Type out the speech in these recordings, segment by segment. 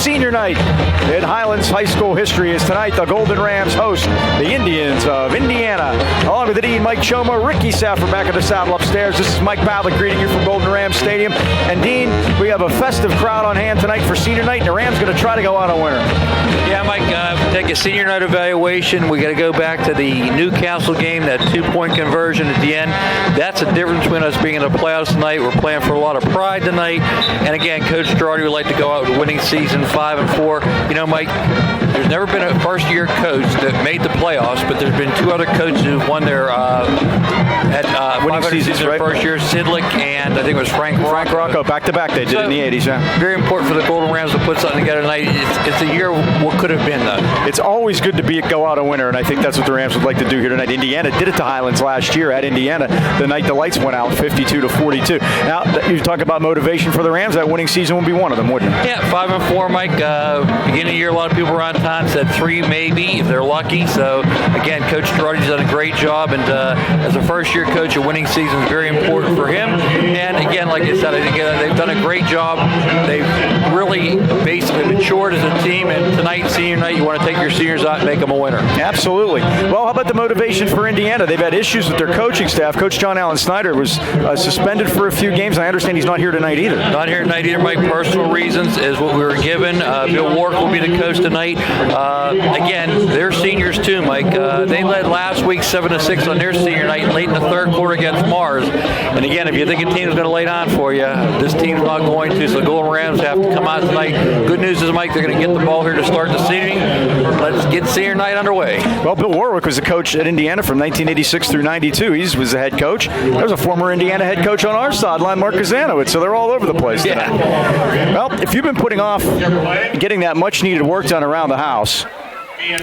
senior night in Highlands High School history is tonight. The Golden Rams host the Indians of Indiana. Along with the Dean, Mike Choma, Ricky Saffer back at the saddle upstairs. This is Mike Pavlik greeting you from Golden Rams Stadium. And Dean, we have a festive crowd on hand tonight for senior night, and the Rams going to try to go out a winner. Yeah, Mike, take a senior night evaluation. We got to go back to the Newcastle game, that 2-point conversion at the end. That's the difference between us being in the playoffs tonight. We're playing for a lot of pride tonight. And again, Coach Girardi would like to go out with a winning season, 5-4. You know, Mike, there's never been a first-year coach that made the playoffs, but there's been two other coaches who won their winning seasons their first year, Sidlick and I think it was Frank Rocco, back-to-back they did in the 80s, yeah. Very important for the Golden Rams to put something together tonight. It's a year what could have been, though. It's always good to go out a winner, and I think that's what the Rams would like to do here tonight. Indiana did it to Highlands last year at Indiana the night the lights went out, 52-42. Now, you talk about motivation for the Rams, that winning season would be one of them, wouldn't it? Yeah, 5-4, Mike. Beginning of the year, a lot of people around town said 3 maybe if they're lucky. So, again, Coach Girardi's done a great job, and as a first-year coach, a winning season is very important for him. And, again, like I said, I think they've done a great job. They've really basically matured as a team, and tonight, senior night, you want to take your seniors out and make them a winner. Absolutely. Well, how about the motivation for Indiana? They've had issues with their coaching staff. Coach John Allen Snyder was suspended for a few games. I understand he's not here tonight either. Not here tonight either, Mike. Personal reasons is what we were given. Bill Wark will be the coach tonight. Again, they're seniors too, Mike. They led last week 7-6 on their senior night late in the third quarter against Mars. And again, if you think a team's going to lay down for you, this team's not going to. So the Golden Rams have to come out tonight. Good news is, Mike, they're going to get the ball here to start the seating. Let's get senior night underway. Well, Bill Warwick was a coach at Indiana from 1986 through 92. He was the head coach. There was a former Indiana head coach on our sideline, Mark Kazanowicz, so they're all over the place tonight. Yeah. Well, if you've been putting off getting that much-needed work done around the house,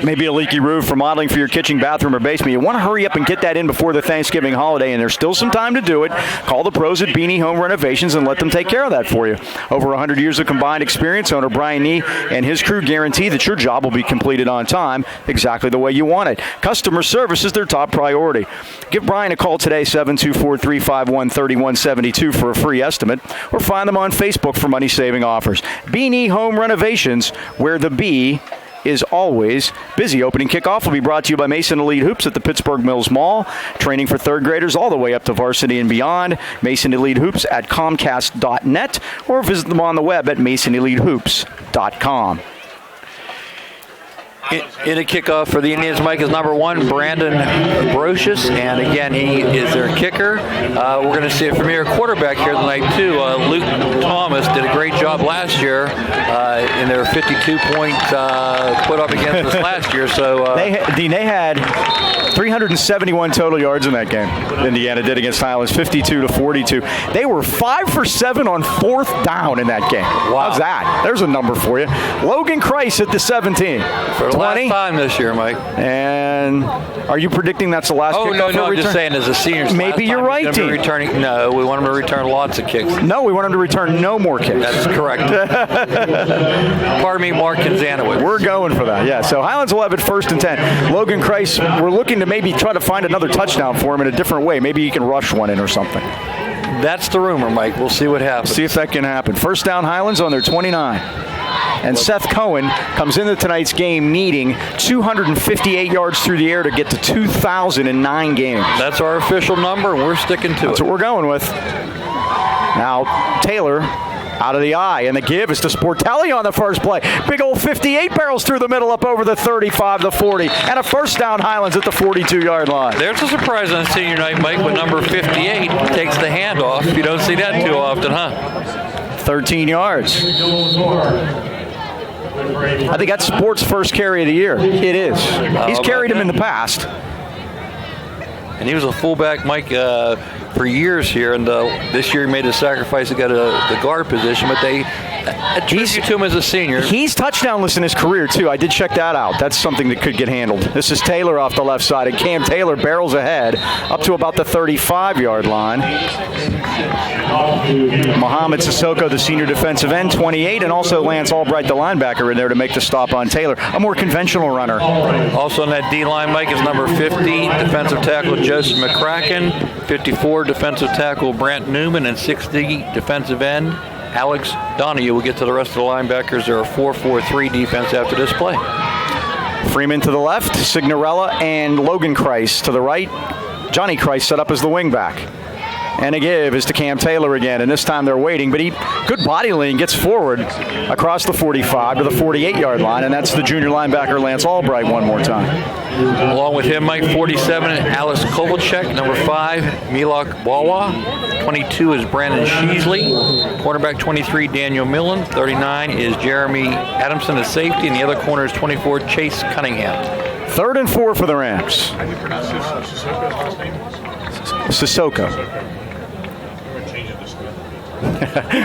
maybe a leaky roof, remodeling for your kitchen, bathroom, or basement, you want to hurry up and get that in before the Thanksgiving holiday, and there's still some time to do it. Call the pros at Beanie Home Renovations and let them take care of that for you. Over 100 years of combined experience, owner Brian Nee and his crew guarantee that your job will be completed on time, exactly the way you want it. Customer service is their top priority. Give Brian a call today, 724-351-3172 for a free estimate, or find them on Facebook for money-saving offers. Beanie Home Renovations, where the bee is always busy. Opening kickoff will be brought to you by Mason Elite Hoops at the Pittsburgh Mills Mall. Training for third graders all the way up to varsity and beyond. Mason Elite Hoops at Comcast.net, or visit them on the web at MasonEliteHoops.com. In a kickoff for the Indians, Mike, is number 1, Brandon Brocious, and again, he is their kicker. We're going to see a premier quarterback here tonight, too. Luke Thomas did a great job last year in their 52-point put up against us last year. So they had 371 total yards in that game. Indiana did against Highlands, 52-42. They were 5 for 7 on 4th down in that game. Wow. How's that? There's a number for you. Logan Kreis at the 17. For the last time this year, Mike. And are you predicting that's the last kickoff? No, I'm just saying as a senior. Maybe you're right, Dean. No, we want him to return lots of kicks. No, we want him to return no more kicks. That's correct. Pardon me, Mark Kazanowicz. We're going for that, yeah. So Highlands will have it 1st and 10. Logan Kreis, we're looking to maybe try to find another touchdown for him in a different way. Maybe he can rush one in or something. That's the rumor, Mike. We'll see what happens. See if that can happen. 1st down, Highlands on their 29. And Seth Cohen comes into tonight's game needing 258 yards through the air to get to 2,009 games. That's our official number, and we're sticking to it. That's what we're going with. Now, Taylor out of the eye, and the give is to Sportelli on the first play. Big old 58 barrels through the middle up over the 35, the 40, and a 1st down, Highlands at the 42-yard line. There's a surprise on senior night, Mike, when number 58 takes the handoff. You don't see that too often, huh? 13 yards. I think that's Sport's first carry of the year. It is. He's carried him in the past. And he was a fullback, Mike, for years here, and this year he made a sacrifice to get the guard position, but they attribute to him as a senior. He's touchdownless in his career, too. I did check that out. That's something that could get handled. This is Taylor off the left side, and Cam Taylor barrels ahead up to about the 35-yard line. Mohamed Sissoko, the senior defensive end, 28, and also Lance Albright, the linebacker, in there to make the stop on Taylor. A more conventional runner. Also on that D-line, Mike, is number 50, defensive tackle Joseph McCracken, 54, defensive tackle Brant Newman, and 60, defensive end Alex Donahue. We'll get to the rest of the linebackers. They're a 4-4-3 defense after this play. Freeman to the left, Signorella and Logan Kreis to the right. Johnny Kreis set up as the wingback. And a give is to Cam Taylor again, and this time they're waiting, but good body lean, gets forward across the 45 to the 48-yard line, and that's the junior linebacker Lance Albright one more time. Along with him, Mike, 47, Alice Kovalchek. Number 5, Milok Wawa. 22 is Brandon Sheasley. Cornerback 23, Daniel Millen. 39 is Jeremy Adamson, the safety, and the other corner is 24, Chase Cunningham. 3rd and 4 for the Rams. Sissoko.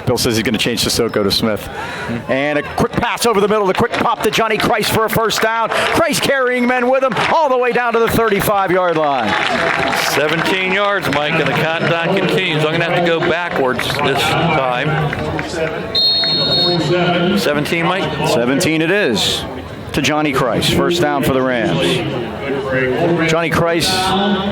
Bill says he's going to change Sissoko to Smith. And a quick pass over the middle, the quick pop to Johnny Kreis for a first down. Kreis carrying men with him all the way down to the 35-yard line. 17 yards, Mike, and the countdown continues. I'm going to have to go backwards this time. 17, Mike? 17 it is to Johnny Kreis. First down for the Rams. Johnny Kreis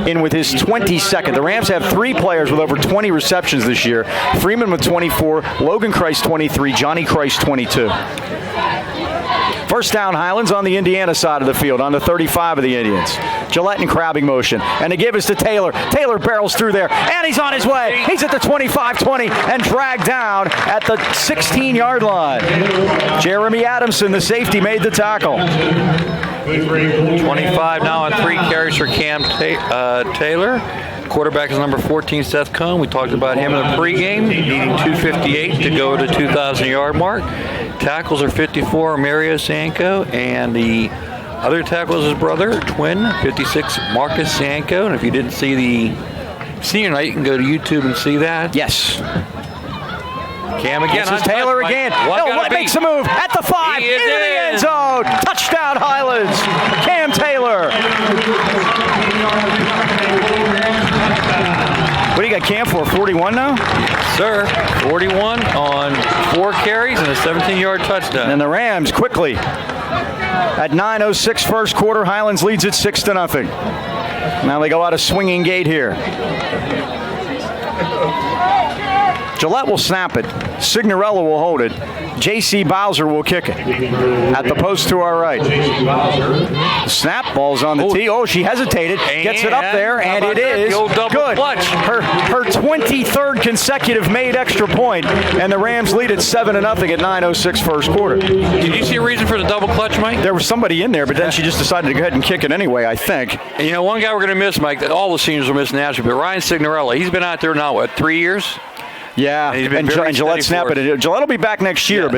in with his 22nd. The Rams have 3 players with over 20 receptions this year. Freeman with 24, Logan Kreis 23, Johnny Kreis 22. First down, Highlands on the Indiana side of the field, on the 35 of the Indians. Gillette in crabbing motion, and the give is to Taylor. Taylor barrels through there, and he's on his way. He's at the 25-20 and dragged down at the 16-yard line. Jeremy Adamson, the safety, made the tackle. 25 now on 3 carries for Cam Taylor. Quarterback is number 14, Seth Cohn. We talked about him in the pregame, needing 258 to go to the 2,000-yard mark. Tackles are 54, Mario Sanko, and the other tackle is his brother, twin, 56, Marcus Sanko. And if you didn't see the senior night, you can go to YouTube and see that. Yes. Cam again. This is Taylor again. Makes a move at the 5, into the end zone. Touchdown, Highlands. Cam Taylor. What do you got Cam for, 41 now? Sir, 41 on 4 carries and a 17-yard touchdown. And the Rams quickly, at 9:06 first quarter, Highlands leads it 6-0. Now they go out a swinging gate here. Gillette will snap it. Signorella will hold it. J.C. Bowser will kick it. At the post to our right. Snap, ball's on the tee. Oh, she hesitated. Gets it up there, and it is good. Her 23rd consecutive made extra point, and the Rams lead it 7-0 at 9:06 first quarter. Did you see a reason for the double clutch, Mike? There was somebody in there, but then she just decided to go ahead and kick it anyway, I think. And you know, one guy we're going to miss, Mike, that all the seniors will miss naturally, but Ryan Signorella, he's been out there now, what, 3 years? Yeah, and Gillette snap it. Gillette will be back next year,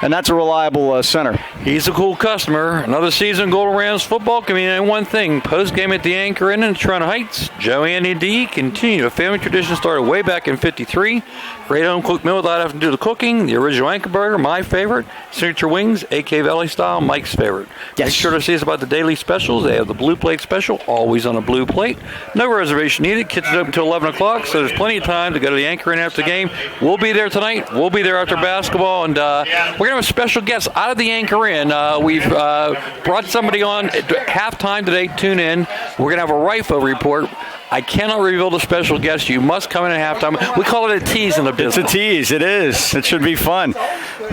and that's a reliable center. He's a cool customer. Another season, Golden Rams football can mean one thing. Post-game at the Anchor Inn in Toronto Heights, Joe and D continue. A family tradition started way back in '53. Great home-cooked meal without having to do the cooking. The original Anchor Burger, my favorite. Signature wings, AK Valley style, Mike's favorite. Yes. Make sure to see us about the daily specials. They have the Blue Plate special, always on a blue plate. No reservation needed. Kitchen's open until 11 o'clock, so there's plenty of time to go to the Anchor Inn after the game. We'll be there tonight. We'll be there after basketball, and we're going to have a special guest out of the Anchor Inn. We've brought somebody on at halftime today. Tune in. We're going to have a rifle report. I cannot reveal the special guest. You must come in at halftime. We call it a tease in the business. It's a tease. It is. It should be fun.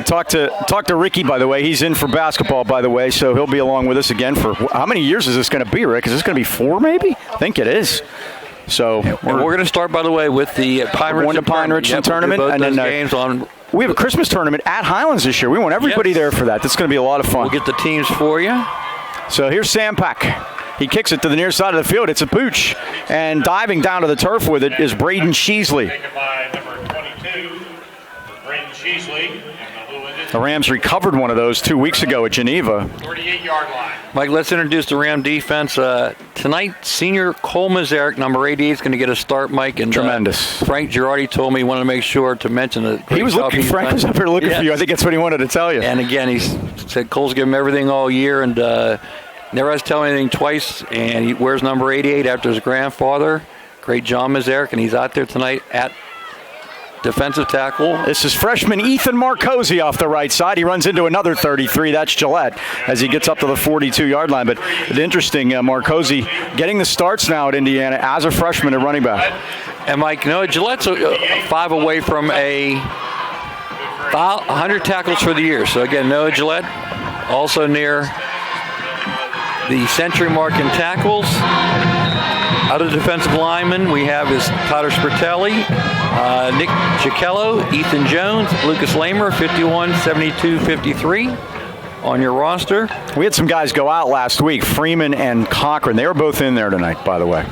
Talk to Ricky, by the way. He's in for basketball, by the way, so he'll be along with us again for how many years is this going to be, Rick? Is this going to be 4, maybe? I think it is. So we're going to start, by the way, with the Pine Ridge tournament, and then games on. We have a Christmas tournament at Highlands this year. We want everybody there for that. That's going to be a lot of fun. We'll get the teams for you. So here's Sam Peck. He kicks it to the near side of the field. It's a pooch. And diving down to the turf with it is Braden Sheasley. The Rams recovered one of those 2 weeks ago at Geneva. 38-yard line. Mike, let's introduce the Ram defense. Tonight, senior Cole Mazarek, number 88, is going to get a start, Mike. And tremendous. Frank Girardi told me he wanted to make sure to mention that. He was looking. Frank was up here looking for you. I think that's what he wanted to tell you. And again, he said Cole's given him everything all year, and never has to tell anything twice. And he wears number 88 after his grandfather, great John Mazarek, and he's out there tonight at defensive tackle. This is freshman Ethan Marcosi off the right side. He runs into another 33. That's Gillette as he gets up to the 42-yard line. But the interesting, Marcosi getting the starts now at Indiana as a freshman at running back. And Mike, Gillette's 5 away from a 100 tackles for the year. So again, Noah Gillette also near the century mark in tackles. Other defensive linemen we have is Tyler Spirtelli, Nick Cicchello, Ethan Jones, Lucas Lamer, 51, 72, 53 on your roster. We had some guys go out last week, Freeman and Cochran. They were both in there tonight, by the way.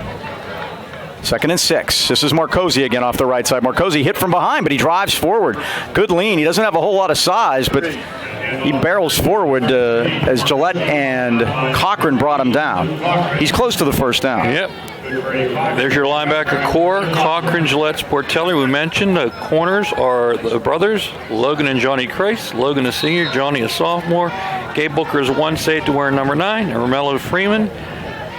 2nd and 6. This is Marcosi again off the right side. Marcosi hit from behind, but he drives forward. Good lean. He doesn't have a whole lot of size, but he barrels forward as Gillette and Cochran brought him down. He's close to the first down. Yep. There's your linebacker core. Cochran, Gillette, Sportelli. We mentioned the corners are the brothers, Logan and Johnny Kreis. Logan a senior, Johnny a sophomore. Gabe Booker is one safety wearing number 9, and Romello Freeman.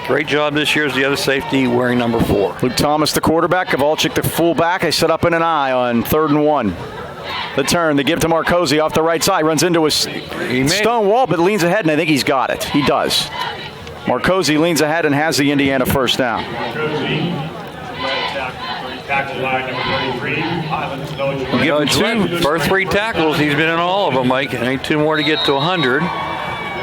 Great job this year as the other safety wearing number 4. Luke Thomas, the quarterback. Kovalchik, the fullback. They set up in an eye on 3rd and 1. The turn, they give to Marcosi off the right side. Runs into a stone wall, but leans ahead, and I think he's got it. He does. Marcosi leans ahead and has the Indiana first down. Give him 2 for 3 tackles. He's been in all of them, Mike. I need 2 more to get to 100.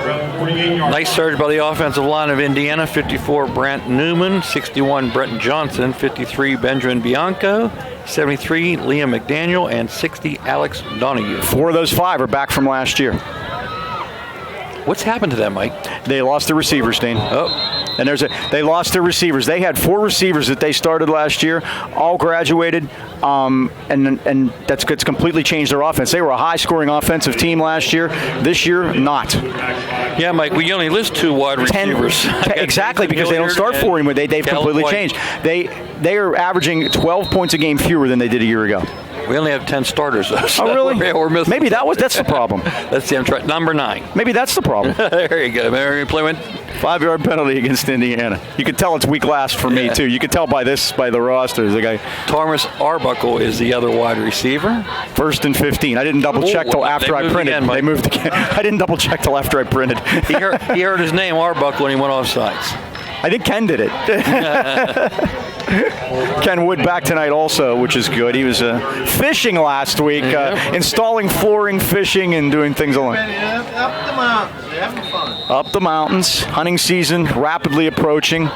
Nice surge by the offensive line of Indiana. 54, Brant Newman. 61, Brenton Johnson. 53, Benjamin Bianco. 73, Liam McDaniel. And 60, Alex Donahue. 4 of those 5 are back from last year. What's happened to them, Mike? They lost their receivers, Dean. And they lost their receivers. They had 4 receivers that they started last year, all graduated, and that's completely changed their offense. They were a high-scoring offensive team last year. This year, not. Yeah, Mike, we only list 2 wide receivers. Exactly, because they don't start for him. They've completely changed. They are averaging 12 points a game fewer than they did a year ago. We only have 10 starters, though. So oh, really? We're missing. Maybe that's the problem. Let's see, I'm trying. Number 9. Maybe that's the problem. There you go. Mary Plymouth. 5-yard penalty against Indiana. You can tell it's weak last for me, too. You can tell by the rosters. The guy. Thomas Arbuckle is the other wide receiver. 1st and 15. I didn't double check till after I printed. Again, they moved again. I didn't double check till after I printed. He heard his name, Arbuckle, and he went off sides. I think Ken did it. Ken Wood back tonight also, which is good. He was fishing last week, installing flooring, fishing, and doing things along. Up the mountains. They're having fun. Up the mountains. Hunting season rapidly approaching.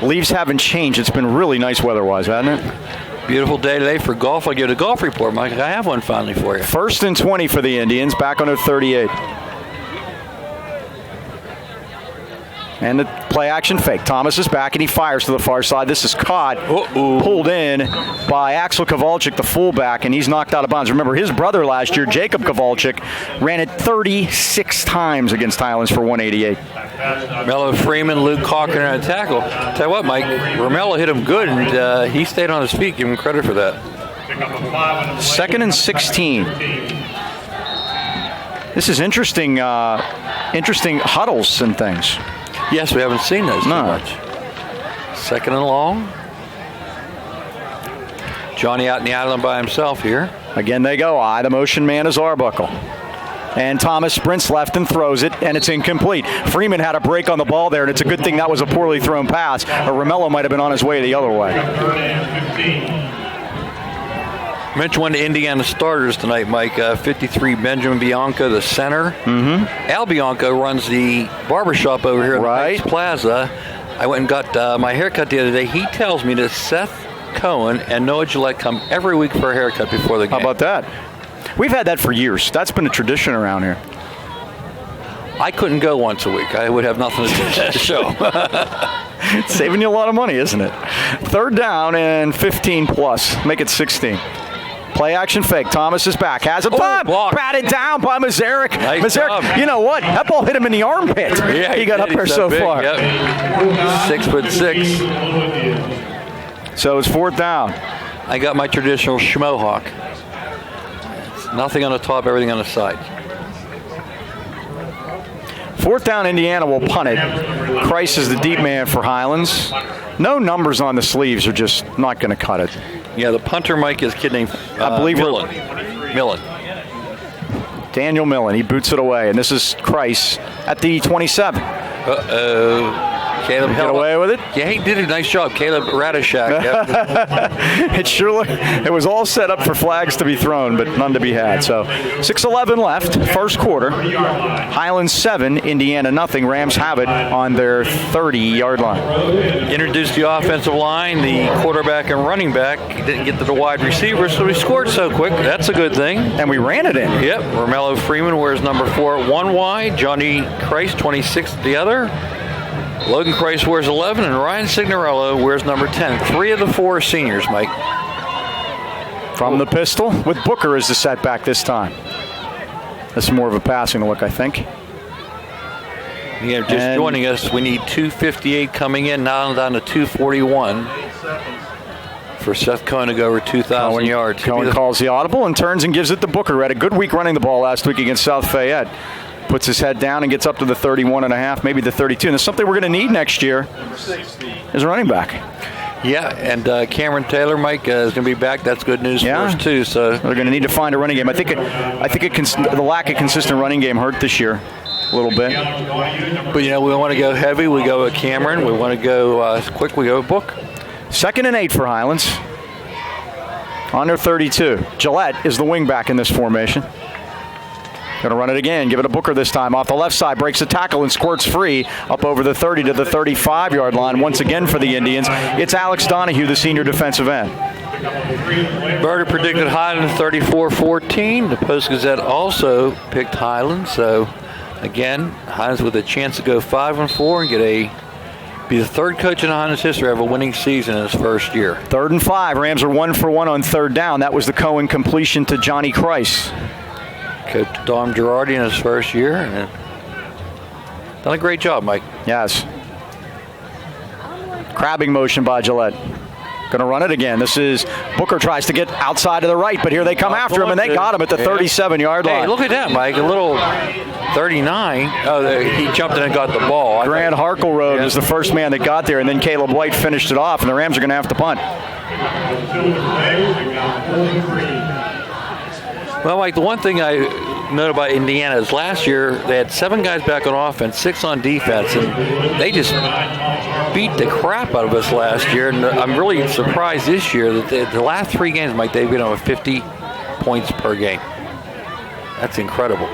Leaves haven't changed. It's been really nice weather-wise, hasn't it? Beautiful day today for golf. I'll give you a golf report, Mike. I have one finally for you. 1st and 20 for the Indians, back on their 38. And the play action fake. Thomas is back and he fires to the far side. This is caught, pulled in by Axel Kovalchik, the fullback, and he's knocked out of bounds. Remember, his brother last year, Jacob Kovalchik, ran it 36 times against Highlands for 188. Romello Freeman, Luke Cochran on a tackle. Tell you what, Mike, Romello hit him good, and he stayed on his feet. Give him credit for that. 2nd and 16. This is interesting huddles and things. Yes, we haven't seen those too much. 2nd and long. Johnny out in the island by himself here. Again, they go. The motion man is Arbuckle. And Thomas sprints left and throws it, and it's incomplete. Freeman had a break on the ball there, and it's a good thing that was a poorly thrown pass, or Romello might have been on his way the other way. Mentioned one of the Indiana starters tonight, Mike. 53, Benjamin Bianco, the center. Mm-hmm. Al Bianco runs the barbershop over here at the Heights Plaza. I went and got my haircut the other day. He tells me that Seth Cohen and Noah Gillette come every week for a haircut before the game. How about that? We've had that for years. That's been a tradition around here. I couldn't go once a week. I would have nothing to show. It's saving you a lot of money, isn't it? 3rd down and 15 plus. Make it 16. Play action fake. Thomas is back. Has a time. Batted down by Mazarek. Nice Mazarek, job. You know what? That ball hit him in the armpit. Yeah, he got up there so big. far. Yep. 6'6". So it's 4th down. I got my traditional schmohawk. It's nothing on the top, everything on the side. 4th down, Indiana will punt it. Kreis is the deep man for Highlands. No numbers on the sleeves are just not going to cut it. Yeah, the punter, Mike, is a kid named I believe Millen. Daniel Millen. He boots it away, and this is Kreis at the 27. Caleb get away with it. Yeah, he did a nice job. Caleb Radishak. Yep. It was all set up for flags to be thrown, but none to be had. So 6:11 left, first quarter. Highlands 7, Indiana nothing. Rams have it on their 30-yard line. Introduced the offensive line, the quarterback and running back. He didn't get to the wide receiver, so he scored so quick. That's a good thing. And we ran it in. Yep. Romello Freeman wears number 4 one wide. Johnny Christ 26 the other. Logan Christ wears 11, and Ryan Signorello wears number 10. 3 of the 4 seniors, Mike. From the pistol, with Booker as the setback this time. This is more of a passing look, I think. Yeah, just joining us, we need 258 coming in, now down to 241 for Seth Cohen to go over 2,000 yards. Cohen calls the audible and turns and gives it to Booker. Had a good week running the ball last week against South Fayette. Puts his head down and gets up to the 31.5, maybe the 32. And it's something we're going to need next year as a running back. Yeah, and Cameron Taylor, Mike, is going to be back. That's good news for us, too. So they're going to need to find a running game. I think the lack of consistent running game hurt this year a little bit. But, we want to go heavy. We go with Cameron. We want to go quick. We go with Book. 2nd and 8 for Highlands. On their 32. Gillette is the wing back in this formation. Going to run it again. Give it to Booker this time. Off the left side. Breaks a tackle and squirts free. Up over the 30 to the 35-yard line. Once again for the Indians. It's Alex Donahue, the senior defensive end. Berger predicted Highlands 34-14. The Post-Gazette also picked Highlands. So, again, Highlands with a chance to go 5-4 and be the 3rd coach in Highlands history to have a winning season in his first year. 3rd and 5. Rams are 1 for 1 on 3rd down. That was the Cohen completion to Johnny Christ. Coach Dom Girardi in his first year. And done a great job, Mike. Yes. Crabbing motion by Gillette. Going to run it again. This is Booker tries to get outside to the right, but here they come after him, and they got him at the 37-yard line. Hey, look at that, Mike. A little 39. Oh, he jumped in and got the ball. Grant Harkleroad was the first man that got there, and then Caleb White finished it off, and the Rams are going to have to punt. Well, Mike, the one thing I note about Indiana is last year they had 7 guys back on offense, 6 on defense, and they just beat the crap out of us last year. And I'm really surprised this year that the last 3 games, Mike, they've been over 50 points per game. That's incredible.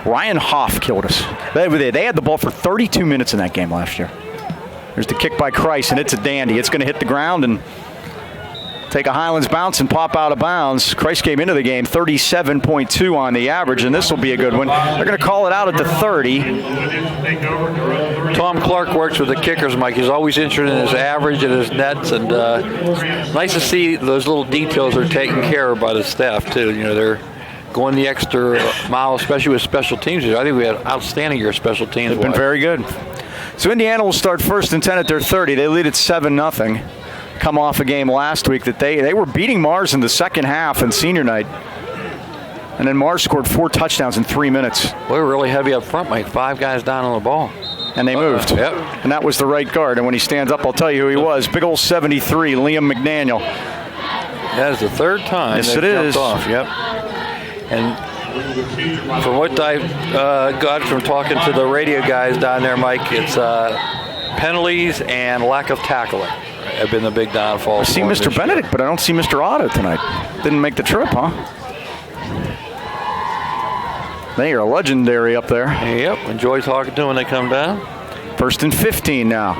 Ryan Hoff killed us. They had the ball for 32 minutes in that game last year. There's the kick by Christ, and it's a dandy. It's going to hit the ground and take a Highlands bounce and pop out of bounds. Christ came into the game 37.2 on the average, and this will be a good one. They're going to call it out at the 30. Tom Clark works with the kickers, Mike. He's always interested in his average and his nets, and nice to see those little details are taken care of by the staff, too. They're going the extra mile, especially with special teams. I think we had outstanding year special teams. They've been very good. So Indiana will start 1st and 10 at their 30. They lead at 7-0. Come off a game last week that they were beating Mars in the second half and senior night. And then Mars scored 4 touchdowns in 3 minutes. We were really heavy up front, Mike. 5 guys down on the ball. And they moved. Yep. And that was the right guard. And when he stands up, I'll tell you who he was. Big old 73, Liam McDaniel. That is the 3rd time yes, it is. Off. Yep. And from what I got from talking to the radio guys down there, Mike, it's penalties and lack of tackling have been the big downfall. I see Mr. Benedict, but I don't see Mr. Otto tonight. Didn't make the trip, huh? They are legendary up there. Yep, enjoy talking to them when they come down. 1st and 15 now.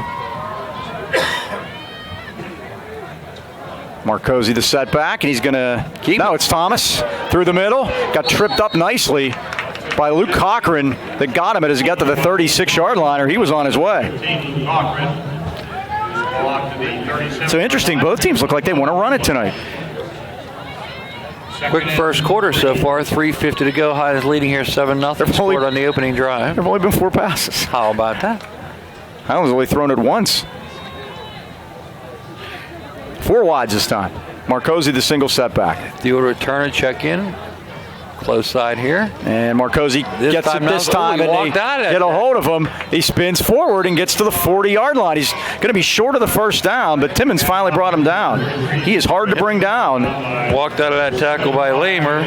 Marcosi the setback, and he's going to keep. No, it's Thomas through the middle. Got tripped up nicely by Luke Cochran that got him as he got to the 36-yard line, or he was on his way. So interesting. Both teams look like they want to run it tonight. Quick first quarter so far. 3:50 to go. Highlands leading here 7-0. Scored on the opening drive. There have only been 4 passes. How about that? Highlands only thrown it once. 4 wides this time. Marcosi the single setback. The return and check in. Close side here. And Marcosi gets it this time, and they get a hold of him. He spins forward and gets to the 40-yard line. He's going to be short of the first down, but Timmons finally brought him down. He is hard to bring down. Walked out of that tackle by Lamer.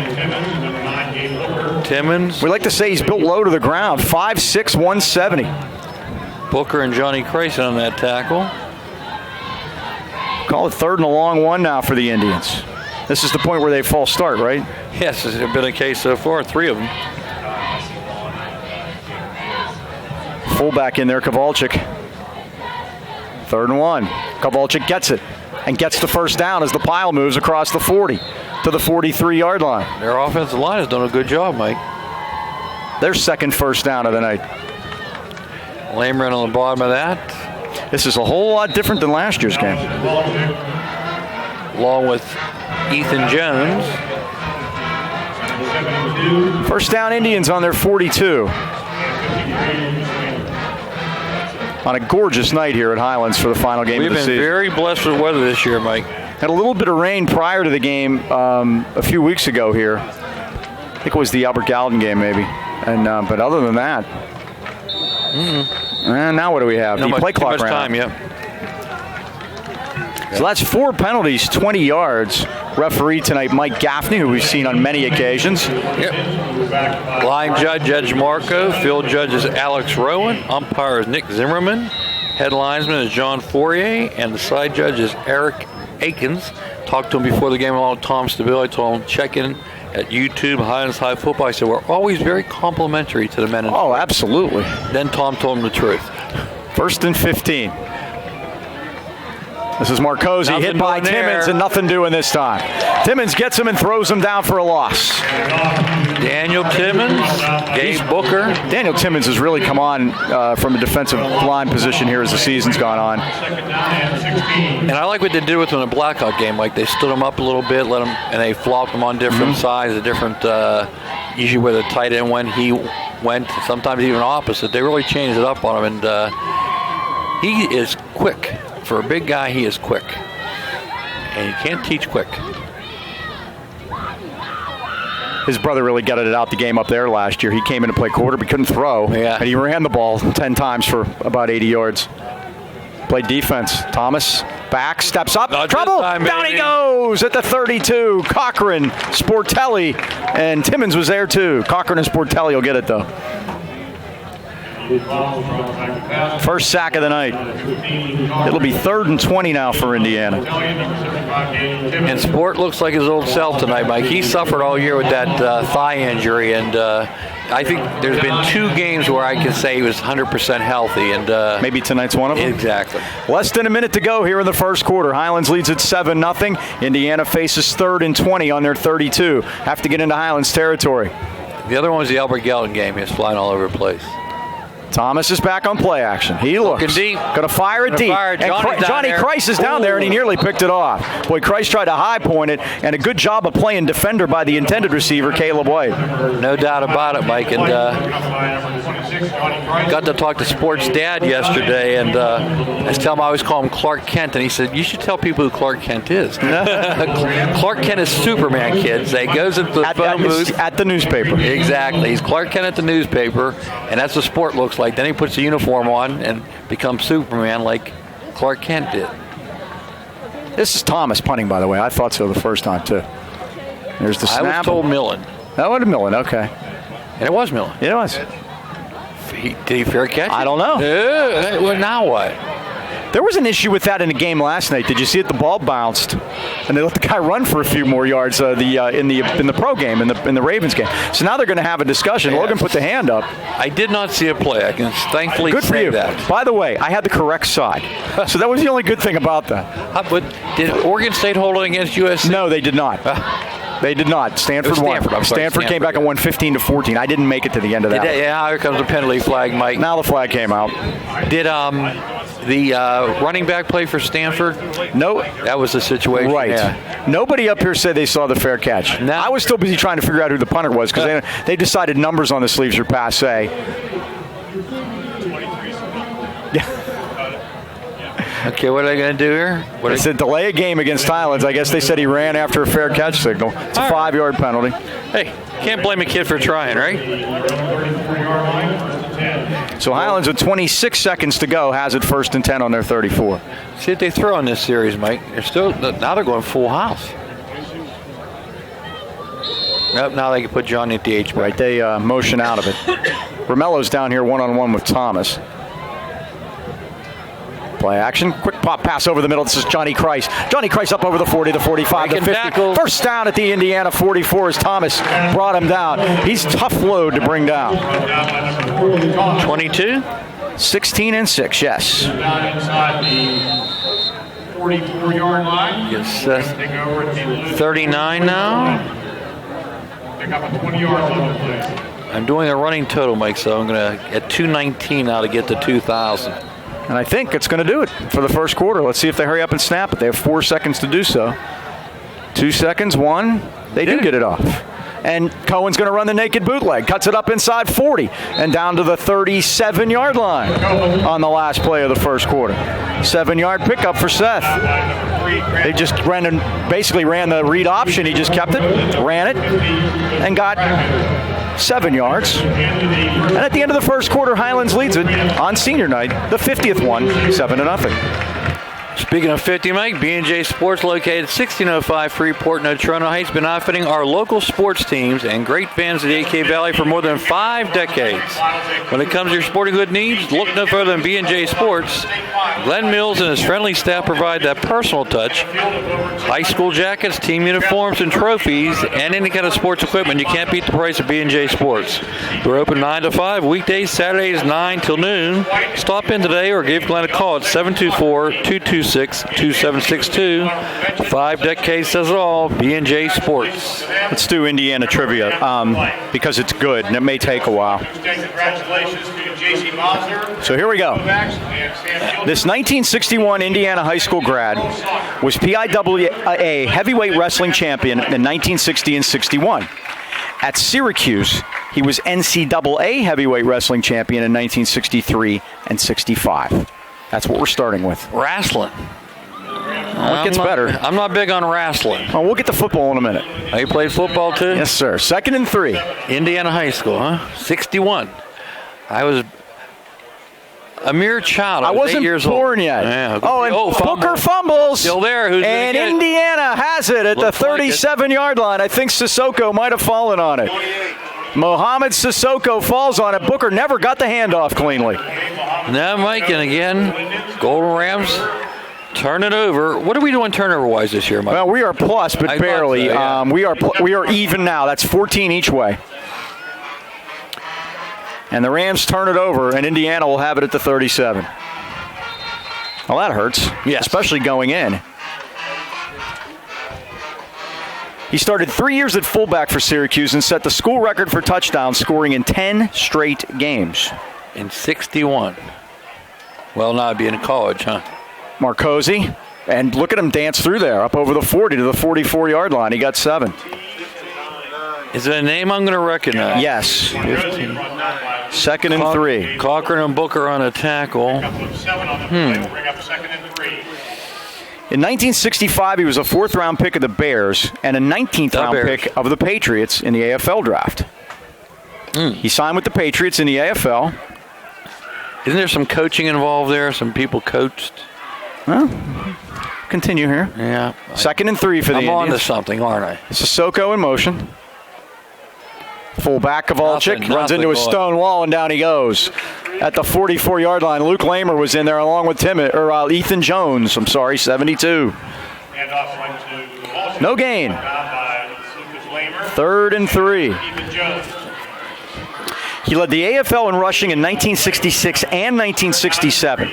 Timmons. We like to say he's built low to the ground, 5'6", 170. Booker and Johnny Crayson on that tackle. Call it 3rd and a long one now for the Indians. This is the point where they false start, right? Yes, it's been a case so far, 3 of them. Fullback in there, Kowalczyk. 3rd and 1. Kowalczyk gets it and gets the first down as the pile moves across the 40 to the 43-yard line. Their offensive line has done a good job, Mike. Their second first down of the night. Lameron on the bottom of that. This is a whole lot different than last year's game. Along with Ethan Jones. First down Indians on their 42. On a gorgeous night here at Highlands for the final game of the season. We've been very blessed with weather this year, Mike. Had a little bit of rain prior to the game a few weeks ago here. I think it was the Albert Gallatin game maybe. And but other than that, and now what do we have? The play clock ran out. Time, yep. So that's 4 penalties, 20 yards. Referee tonight, Mike Gaffney, who we've seen on many occasions. Yep. Line judge, Judge Marco. Field judge is Alex Rowan. Umpire is Nick Zimmerman. Head linesman is John Fourier. And the side judge is Eric Akins. Talked to him before the game along with Tom Stabile. I told him check in at YouTube, Highlands High Football. I said, we're always very complimentary to the men. Oh, absolutely. Then Tom told him the truth. 1st and 15. This is Marcosi hit by Timmons and nothing doing this time. Timmons gets him and throws him down for a loss. Daniel Timmons, Gabe Booker. Daniel Timmons has really come on from a defensive line position here as the season's gone on. And I like what they did with him in the Blackhawk game. Like they stood him up a little bit, let him, and they flopped him on different sides, different. Usually where the tight end when he went, sometimes even opposite. They really changed it up on him, and he is quick. For a big guy, he is quick. And you can't teach quick. His brother really gutted it out the game up there last year. He came in to play quarter, but couldn't throw. Yeah. And he ran the ball 10 times for about 80 yards. Played defense. Thomas back, steps up. Not trouble. Time, down he goes at the 32. Cochran, Sportelli, and Timmons was there too. Cochran and Sportelli will get it though. First sack of the night. It'll be 3rd and 20 now for Indiana. And Sport looks like his old self tonight, Mike. He suffered all year with that thigh injury, and I think there's been 2 games where I can say he was 100% healthy. And maybe tonight's one of them? Exactly. Less than a minute to go here in the first quarter. Highlands leads at 7-0. Indiana faces 3rd and 20 on their 32. Have to get into Highlands territory. The other one was the Albert Gallatin game. He was flying all over the place. Thomas is back on play action. He looks. Looking deep. Going to fire it deep. And Johnny Christ is down there, and he nearly picked it off. Boy, Christ tried to high point it, and a good job of playing defender by the intended receiver, Caleb White. No doubt about it, Mike. And got to talk to Sport's dad yesterday, and I was telling him I always call him Clark Kent, and he said, you should tell people who Clark Kent is. Clark Kent is Superman, kids. He goes into the phone booth. At the newspaper. Exactly. He's Clark Kent at the newspaper, and that's what Sport looks like. Then he puts the uniform on and becomes Superman like Clark Kent did. This is Thomas punting, by the way. I thought so the first time, too. There's the snap. I was told Millen. That was Millen, okay. And it was Millen. Yeah, it was. Did he fair catch it? I don't know. Well, now what? There was an issue with that in the game last night. Did you see it? The ball bounced, and they let the guy run for a few more yards. In the pro game, in the Ravens game. So now they're going to have a discussion. Yes. Logan put the hand up. I did not see a play. I can thankfully good for say you. That. By the way, I had the correct side, so that was the only good thing about that. But did Oregon State hold it against USC? No, they did not. They did not. Stanford won. Stanford came back and won 15-14. I didn't make it to the end of that. Yeah, here comes the penalty flag, Mike. Now the flag came out. Did the running back play for Stanford? No. That was the situation. Right. Yeah. Nobody up here said they saw the fair catch. No. I was still busy trying to figure out who the punter was because they decided numbers on the sleeves are passé. Okay, what are they going to do here? They said delay a game against Highlands. I guess they said he ran after a fair catch signal. It's a 5-yard penalty. Hey, can't blame a kid for trying, right? So Highlands with 26 seconds to go has it 1st and 10 on their 34. See what they throw in this series, Mike. Now they're going full house. Nope, now they can put Johnny at the H-back. Right, they motion out of it. Romello's down here one-on-one with Thomas. Play action. Quick pop pass over the middle. This is Johnny Christ. Johnny Christ up over the 40, the 45, the 50. Tackle. First down at the Indiana 44 as Thomas brought him down. He's tough load to bring down. 22? 16 and 6, yes. Inside the 44-yard line. Yes, Take over at the 39 now. pick up a 20-yard limit, please. I'm doing a running total, Mike, so I'm going to at 219 now to get to 2,000. And I think it's going to do it for the first quarter. Let's see if they hurry up and snap it. They have 4 seconds to do so. 2 seconds, 1. They do get it off. And Cohen's going to run the naked bootleg. Cuts it up inside 40 and down to the 37-yard line on the last play of the first quarter. 7-yard pickup for Seth. They just basically ran the read option. He just kept it, ran it, and got 7 yards. And at the end of the first quarter, Highlands leads it on senior night, the 50th one, 7-0. Speaking of 50, Mike, B&J Sports, located 1605 Freeport, Natrona Heights, been outfitting our local sports teams and great fans of the AK Valley for more than 5 decades. When it comes to your sporting good needs, look no further than B&J Sports. Glenn Mills and his friendly staff provide that personal touch. High school jackets, team uniforms, and trophies, and any kind of sports equipment. You can't beat the price of B&J Sports. We're open 9 to 5, weekdays, Saturdays 9 till noon. Stop in today or give Glenn a call at 724-226-2762. 5 decades says it all. B&J Sports. Let's do Indiana trivia because it's good and it may take a while. Congratulations to J.C. Mosner. So here we go. This 1961 Indiana high school grad was PIAA heavyweight wrestling champion in 1960 and 61. At Syracuse, he was NCAA heavyweight wrestling champion in 1963 and 65. That's what we're starting with. Wrestling. It gets better. I'm not big on wrestling. Well, we'll get to football in a minute. Oh, you played football too? Yes, sir. 2nd and 3. Indiana High School, huh? 61. I was a mere child. I was wasn't 8 years born old. yet. Yeah. Booker fumbles. Still there. Who's and Indiana has it at the 37-yard line. I think Sissoko might have fallen on it. Mohamed Sissoko falls on it. Booker never got the handoff cleanly. Now, Mike, and again, Golden Rams turn it over. What are we doing turnover-wise this year, Mike? Well, we are plus, but barely. So, yeah. We are even now. That's 14 each way. And the Rams turn it over, and Indiana will have it at the 37. Well, that hurts. Yes. Especially going in. He started 3 years at fullback for Syracuse and set the school record for touchdowns, scoring in 10 straight games. In 61. Well, now I'd be in college, huh? Marcosi, and look at him dance through there, up over the 40 to the 44-yard line. He got 7. Is it a name I'm going to recognize? Yes. 15. 2nd and 3. Cochran and Booker on a tackle. In 1965, he was a 4th-round pick of the Bears and a 19th-round pick of the Patriots in the AFL draft. He signed with the Patriots in the AFL. Isn't there some coaching involved there? Some people coached? Well, continue here. Yeah. 2nd and 3 for the Indians. I'm on to something, aren't I? Sissoko in motion. Fullback Kovalchik runs into a going. stone wall and down he goes. At the 44-yard line, Luke Lamer was in there along with Ethan Jones. 72. No gain. 3rd and 3. He led the AFL in rushing in 1966 and 1967.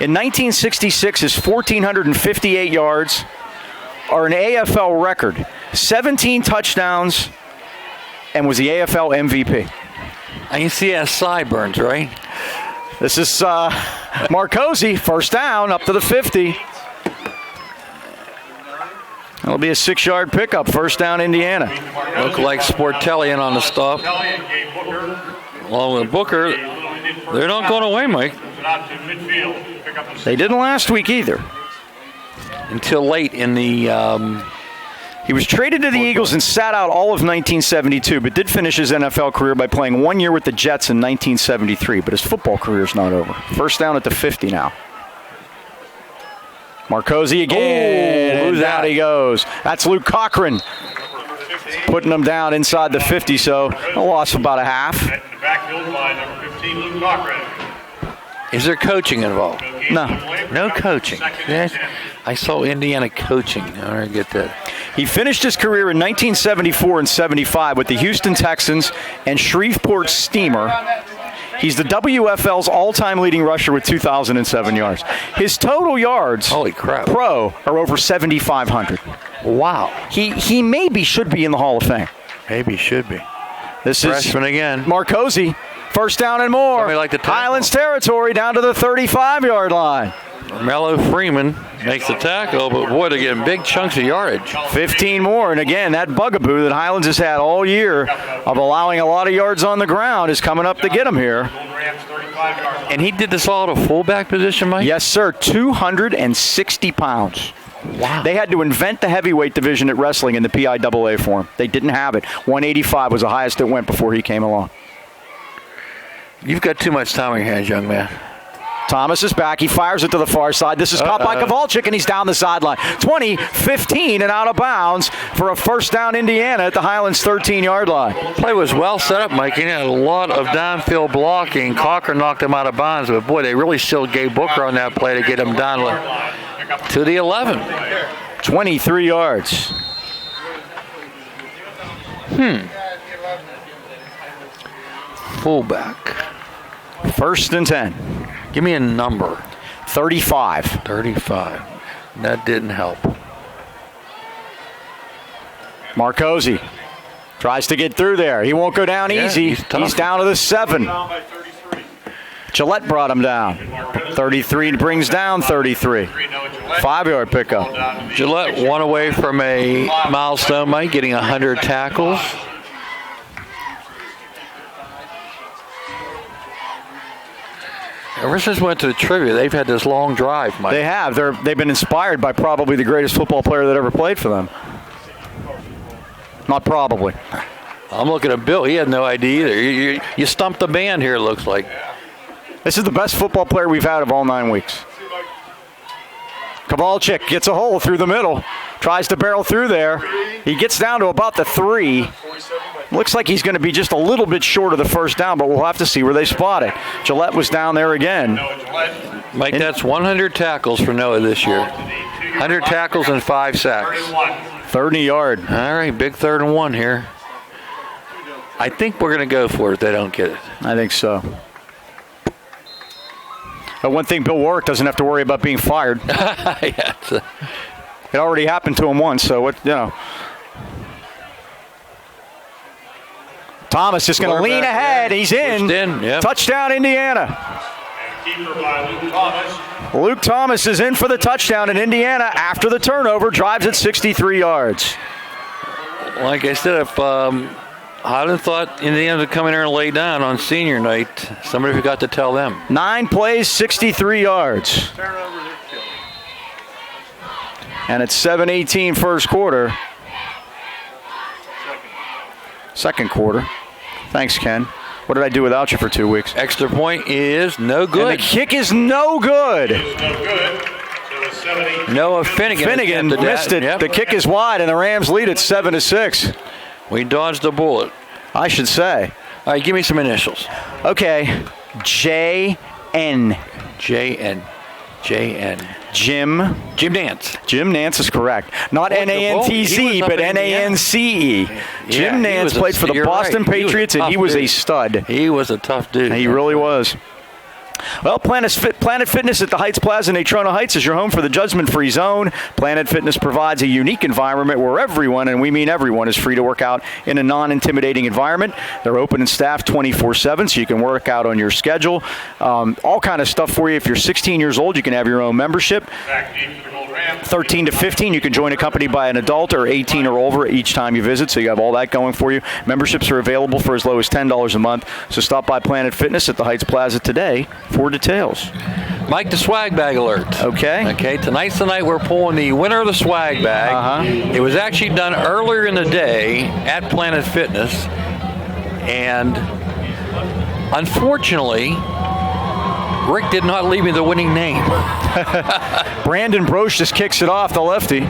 In 1966, his 1,458 yards are an AFL record. 17 touchdowns and was the AFL MVP. I can see he has sideburns, right? This is Marcosi, first down, up to the 50. That'll be a 6-yard pickup, first down, Indiana. Look like Sportellian on the stop. Along with Booker, they're not going away, Mike. They didn't last week either. Until late in the... He was traded to the Eagles and sat out all of 1972, but did finish his NFL career by playing 1 year with the Jets in 1973. But his football career's not over. First down at the 50 now. Marcosi again. Who's out that? He goes. That's Luke Cochran. Putting him down inside the 50, so a loss of about a half. At the backfield by number 15, Luke Cochran. Is there coaching involved? No. No coaching. I saw Indiana coaching. I don't get that. He finished his career in 1974 and 75 with the Houston Texans and Shreveport Steamer. He's the WFL's all-time leading rusher with 2,007 yards. His total yards, holy crap, pro, are over 7,500. Wow. He maybe should be in the Hall of Fame. Maybe should be. This freshman is again. Marcosi, first down and more. Somebody like the tackle. Highlands territory down to the 35-yard line. Mello Freeman makes the tackle, but boy, they're getting big chunks of yardage. 15 more, and again, that bugaboo that Highlands has had all year of allowing a lot of yards on the ground is coming up to get him here. And he did this all at a fullback position, Mike? Yes, sir, 260 pounds. Wow. They had to invent the heavyweight division at wrestling in the PIAA for him. They didn't have it. 185 was the highest it went before he came along. You've got too much time on your hands, young man. Thomas is back. He fires it to the far side. This is caught by Kowalczyk, and he's down the sideline. 20, 15, and out of bounds for a first down Indiana at the Highlands 13-yard line. Play was well set up, Mike. He had a lot of downfield blocking. Cocker knocked him out of bounds, but boy, they really still gave Booker on that play to get him down to the 11. 23 yards. Fullback. First and 10. Give me a number. 35. 35. That didn't help. Marcosi tries to get through there. He won't go down easy. He's down to the 7. Gillette brought him down. 33 brings down 33. 5-yard pickup. Gillette one away from a milestone, Mike, getting 100 tackles. Ever since we went to the trivia, they've had this long drive, Mike. They have. They've been inspired by probably the greatest football player that ever played for them. Not probably. I'm looking at Bill. He had no idea either. You stumped the band here, it looks like. This is the best football player we've had of all 9 weeks. Kowalczyk gets a hole through the middle. Tries to barrel through there. He gets down to about the 3. Looks like he's going to be just a little bit short of the first down, but we'll have to see where they spot it. Gillette was down there again. Mike, that's 100 tackles for Noah this year. 100 tackles and 5 sacks. 30-yard. All right, big 3rd and 1 here. I think we're going to go for it if they don't get it. I think so. But one thing, Bill Warwick doesn't have to worry about being fired. Yeah, it already happened to him once, so what, you know. Thomas just going to lean ahead. He's in. Yep. Touchdown, Indiana. Keeper by Luke Thomas. Luke Thomas is in for the touchdown, and Indiana, after the turnover, drives at 63 yards. Like I said, if Highland thought Indiana would come in here and lay down on senior night, somebody forgot to tell them. 9 plays, 63 yards. And it's 7:18 first quarter. Second quarter. Thanks, Ken. What did I do without you for 2 weeks? Extra point is no good. And the kick is no good. Noah Finnegan missed it. Yep. The kick is wide, and the Rams lead at 7-6. We dodged a bullet. I should say. All right, give me some initials. Okay. J-N. J-N. J-N. Jim Nance. Jim Nance is correct. Not N-A-N-T-Z, but N-A-N-C-E. Jim Nance played for the Boston Patriots, and he was a stud. He was a tough dude. He really was. Well, Planet Fitness at the Heights Plaza in Natrona Heights is your home for the judgment-free zone. Planet Fitness provides a unique environment where everyone, and we mean everyone, is free to work out in a non-intimidating environment. They're open and staffed 24/7, so you can work out on your schedule. All kind of stuff for you. If you're 16 years old, you can have your own membership. 13 to 15, you can join accompanied by an adult, or 18 or over each time you visit, so you have all that going for you. Memberships are available for as low as $10 a month, so stop by Planet Fitness at the Heights Plaza today for details. Mike, the swag bag alert. Okay, tonight's the night we're pulling the winner of the swag bag. It was actually done earlier in the day at Planet Fitness, and unfortunately, Rick did not leave me the winning name. Brandon Broch just kicks it off, the lefty.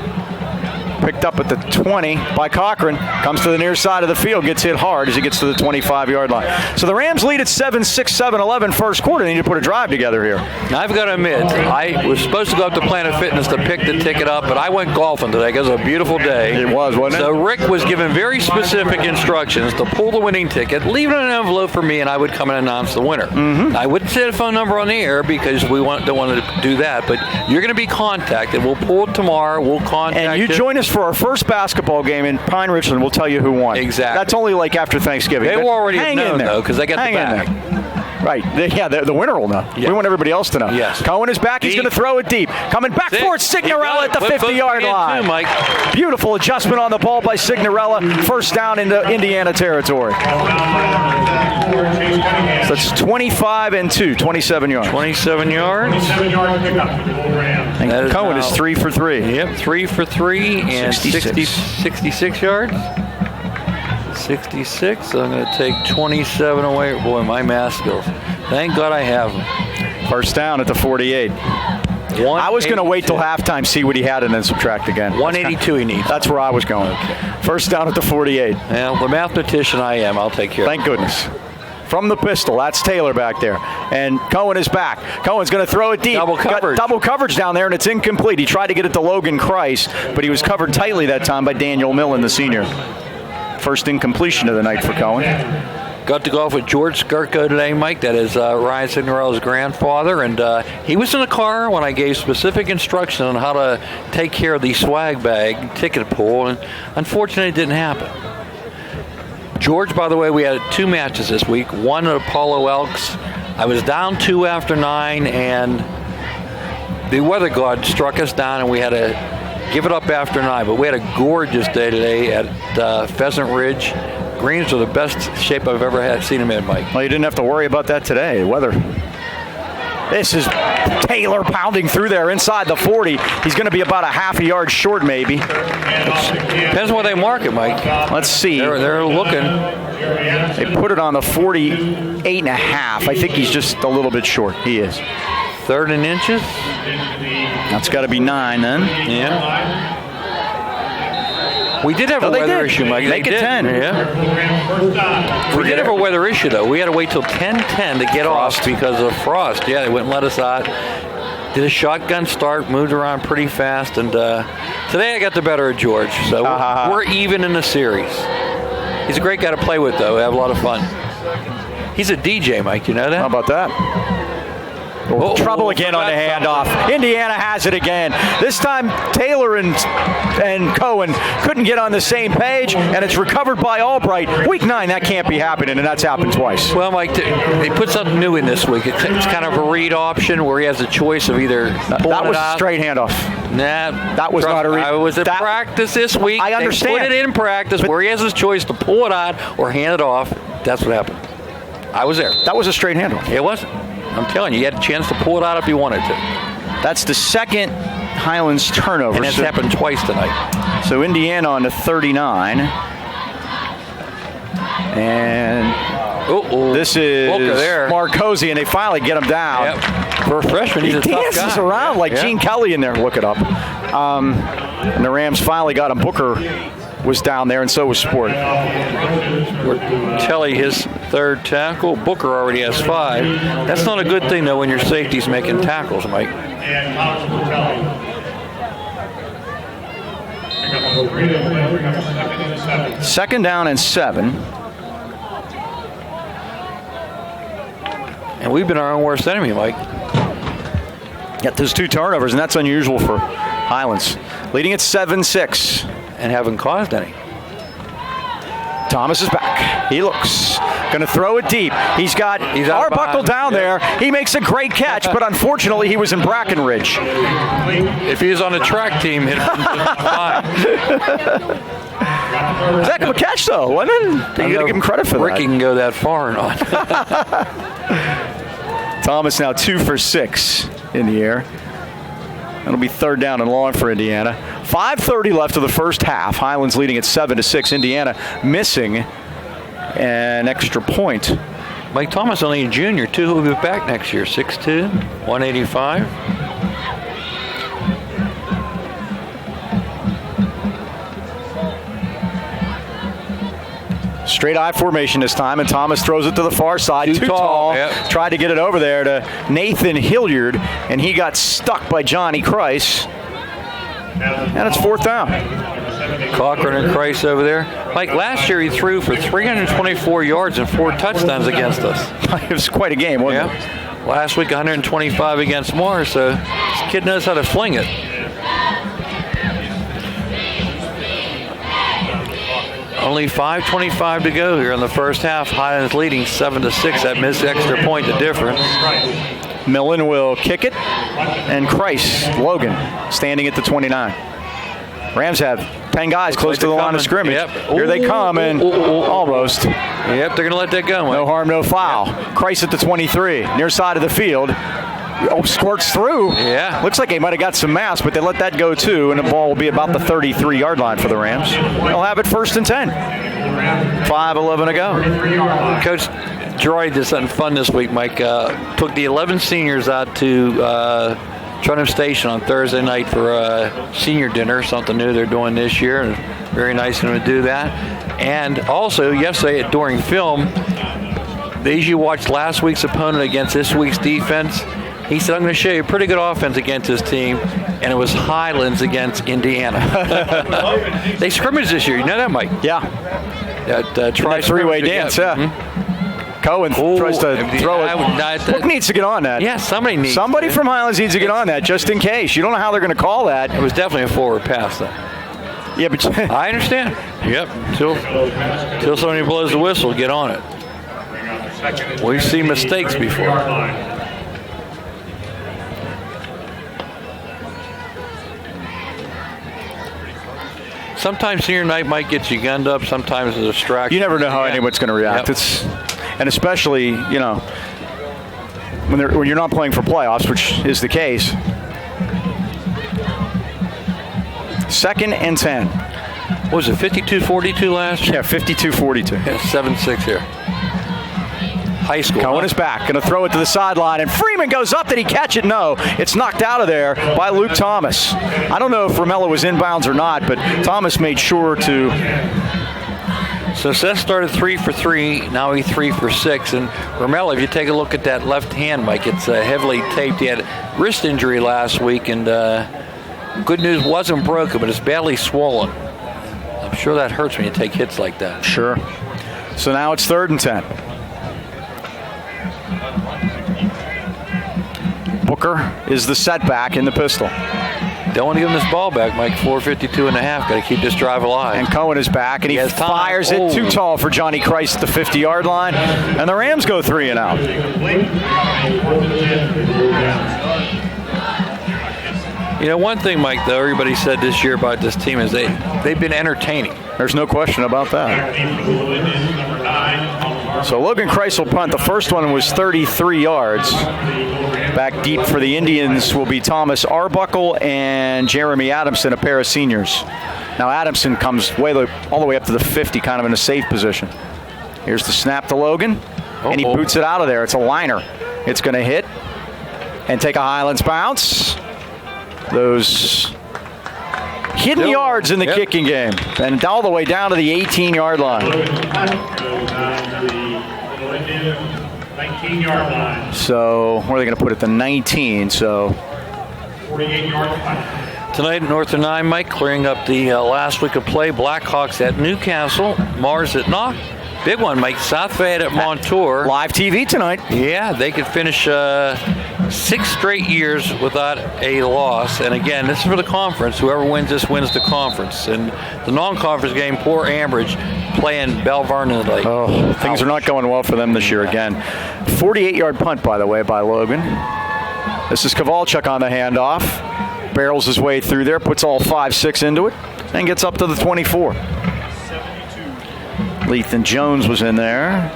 Picked up at the 20 by Cochran. Comes to the near side of the field. Gets hit hard as he gets to the 25-yard line. So the Rams lead at 7-6, 7-11 first quarter. They need to put a drive together here. I've got to admit, I was supposed to go up to Planet Fitness to pick the ticket up, but I went golfing today because it was a beautiful day. It was, wasn't it? So Rick was given very specific instructions to pull the winning ticket, leave it in an envelope for me, and I would come and announce the winner. I wouldn't say the phone number on the air because we don't want to do that, but you're going to be contacted. We'll pull it tomorrow. We'll contact And you join us for our first basketball game in Pine Ridgeland. We'll tell you who won. Exactly. That's only like after Thanksgiving. They will already hang know, in there. though, because they got the bag. Right. The winner will know. Yeah. We want everybody else to know. Yes. Cohen is back. He's going to throw it deep. Coming back for it, Signorella at the 50-yard line. Too, Mike. Beautiful adjustment on the ball by Signorella. First down into Indiana territory. So it's 25-2, 27 yards. 27 yards. 7-yard pickup. And That is Cohen now- is 3 for 3. Yep, 3 for 3 and 66 yards. 66. So I'm going to take 27 away. Boy, my math skills. Thank God I have them. First down at the 48. I was going to wait till halftime, see what he had, and then subtract again. 182 he needs. That's where I was going. First down at the 48. Well, the mathematician I am, I'll take care of it. Thank goodness. From the pistol, that's Taylor back there. And Cohen is back. Cohen's going to throw it deep. Double coverage. Got double coverage down there, and it's incomplete. He tried to get it to Logan Kreis, but he was covered tightly that time by Daniel Millen, the senior. First incompletion of the night for Cohen. Got to golf with George Skirko today, Mike. That is Ryan Signorella's grandfather. And he was in the car when I gave specific instructions on how to take care of the swag bag ticket pool. And unfortunately, it didn't happen. George, by the way, we had 2 matches this week. One at Apollo Elks. I was down 2 after 9, and the weather god struck us down, and we had to give it up after 9. But we had a gorgeous day today at Pheasant Ridge. Greens are the best shape I've ever seen them in, Mike. Well, you didn't have to worry about that today. Weather. This is Taylor pounding through there inside the 40. He's going to be about a half a yard short, maybe. Depends where they mark it, Mike. Let's see. They're looking. They put it on the 48.5. I think he's just a little bit short. He is. 3rd and inches. That's got to be 9 then. Yeah. We did have a weather issue, Mike. Make it 10. Yeah. We did have a weather issue, though. We had to wait till 10:10 to get off because of frost. Yeah, they wouldn't let us out. Did a shotgun start, moved around pretty fast, and today I got the better of George. So we're even in the series. He's a great guy to play with, though. We have a lot of fun. He's a DJ, Mike. You know that? How about that? Trouble again on the handoff. Indiana has it again. This time Taylor and Cohen couldn't get on the same page, and it's recovered by Albright. Week 9, that can't be happening, and that's happened twice. Well, Mike, they put something new in this week. It's kind of a read option where he has a choice of either pulling that was it out. A straight handoff. Nah, that was not a read. I was at practice this week. I understand. They put it in practice where he has his choice to pull it out or hand it off. That's what happened. I was there. That was a straight handoff. It wasn't. I'm telling you, you had a chance to pull it out if you wanted to. That's the second Highlands turnover. And it's happened twice tonight. So Indiana on the 39. And this is Marcosi, and they finally get him down. Yep. For a freshman, he's a tough guy. He dances around like Gene Kelly in there. Look it up. And the Rams finally got him. Booker was down there, and so was Sport. Telly, his 3rd tackle. Booker already has 5. That's not a good thing, though, when your safety's making tackles, Mike. Second down and 7. And we've been our own worst enemy, Mike. Got those 2 turnovers, and that's unusual for Highlands. Leading at 7-6. And haven't caused any. Thomas is back. He looks. Going to throw it deep. He's got Arbuckle down there. He makes a great catch, but unfortunately he was in Brackenridge. If he was on the track team, he'd have been fine. Heck of a catch, though, wasn't it? You got to give him credit for that. Ricky can go that far or not. Thomas now 2 for 6 in the air. That'll be 3rd down and long for Indiana. 5:30 left of the first half. Highlands leading at 7-6. Indiana missing an extra point. Mike Thomas only a junior, too. He'll be back next year. 6'2", 185. Straight I formation this time, and Thomas throws it to the far side. Too tall. Yep. Tried to get it over there to Nathan Hilliard, and he got stuck by Johnny Christ. And it's 4th down. Cochran and Christ over there. Like last year, he threw for 324 yards and 4 touchdowns against us. It was quite a game, wasn't it? Last week, 125 against Mars, so this kid knows how to fling it. Only 5:25 to go here in the first half. Highlands leading 7-6. That missed extra point, the difference. Millen will kick it, and Christ, Logan, standing at the 29. Rams have 10 guys close to the line of scrimmage. Yep. Here they come, and almost. Yep, they're going to let that go. No harm, no foul. Christ at the 23, near side of the field. Squirts through. Yeah. Looks like they might have got some mass, but they let that go too, and the ball will be about the 33-yard line for the Rams. They'll have it 1st and 10. 5:11 to go. Coach Droy did something fun this week, Mike. Took the 11 seniors out to Trentham Station on Thursday night for a senior dinner, something new they're doing this year, and very nice of them to do that. And also, yesterday during film, they usually watched last week's opponent against this week's defense. He said, I'm going to show you a pretty good offense against this team, and it was Highlands against Indiana. They scrimmaged this year. You know that, Mike? Yeah. That three-way dance, yeah. Mm-hmm. Cohen tries to throw it. Hook needs to get on that. Yeah, somebody needs Somebody from Highlands needs to get on that, just in case. You don't know how they're going to call that. It was definitely a forward pass, though. Yeah, but I understand. Yep. Until somebody blows the whistle, get on it. We've seen mistakes before. Sometimes senior night might get you gunned up. Sometimes it's a distraction. You never know how anyone's going to react. And especially, when you're not playing for playoffs, which is the case. 2nd and 10. What was it, 52-42 last year? Yeah, 52-42. Yeah, 7-6 here. High school. Cohen is back, going to throw it to the sideline, and Freeman goes up. Did he catch it? No. It's knocked out of there by Luke Thomas. I don't know if Romello was inbounds or not, but Thomas made sure to. So Seth started 3 for 3. Now he's 3 for 6. And Romello, if you take a look at that left hand, Mike, it's heavily taped. He had a wrist injury last week, and good news, wasn't broken, but it's badly swollen. I'm sure that hurts when you take hits like that. Sure. So now it's 3rd and 10. Booker is the setback in the pistol. Don't want to give him this ball back, Mike. 4:52 and a half. Got to keep this drive alive. And Cohen is back, and he fires it too tall for Johnny Christ at the 50-yard line. And the Rams go 3 and out. One thing, Mike, though, everybody said this year about this team is they've been entertaining. There's no question about that. So Logan Christ will punt. The first one was 33 yards. Back deep for the Indians will be Thomas Arbuckle and Jeremy Adamson, a pair of seniors. Now Adamson comes all the way up to the 50, kind of in a safe position. Here's the snap to Logan, and he boots it out of there. It's a liner. It's going to hit and take a Highlands bounce. Those hidden yards in the kicking game, and all the way down to the 18-yard line. 19-yard line. So where are they going to put it? The 19. So 48-yard line. Tonight at Northern 9, Mike, clearing up the last week of play. Blackhawks at Newcastle, Mars at Knock. Big one, Mike. South Fayette at Montour. Live TV tonight. Yeah, they could finish 6 straight years without a loss. And again, this is for the conference. Whoever wins this wins the conference. And the non-conference game, poor Ambridge playing Bell Vernon tonight. Oh, things are not going well for them this year again. 48-yard punt, by the way, by Logan. This is Kowalczyk on the handoff. Barrels his way through there, puts all 5-6 into it, and gets up to the 24. Lethan Jones was in there.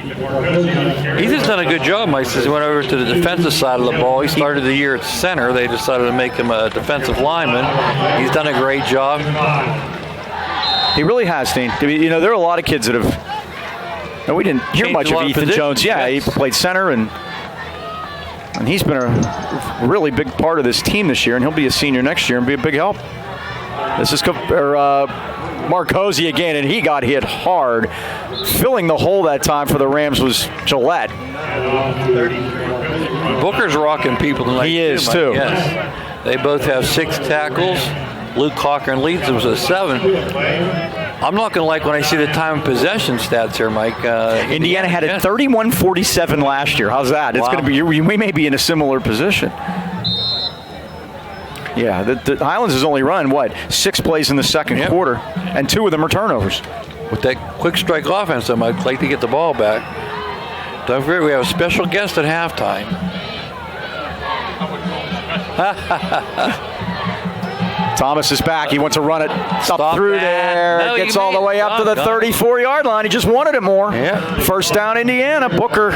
He's just done a good job, Mike, since he went over to the defensive side of the ball. He started the year at center. They decided to make him a defensive lineman. He's done a great job. He really has, Dean. There are a lot of kids that have. We didn't hear much of Ethan Jones. Yeah, he played center, and he's been a really big part of this team this year, and he'll be a senior next year and be a big help. This is Marcosi again, and he got hit hard. Filling the hole that time for the Rams was Gillette. Booker's rocking people tonight. He is, too. Yes. They both have 6 tackles. Luke Cochran leads them with 7. I'm not going to like when I see the time of possession stats here, Mike. Indiana had it 31-47 last year. How's that? It's going to be. We may be in a similar position. Yeah, the Highlands has only run, 6 plays in the second quarter, and 2 of them are turnovers. With that quick strike offense, I might like to get the ball back. Don't forget, we have a special guest at halftime. Thomas is back. He wants to run it up through there. No, gets all the way up to the 34-yard line. He just wanted it more. Yeah. First down, Indiana. Booker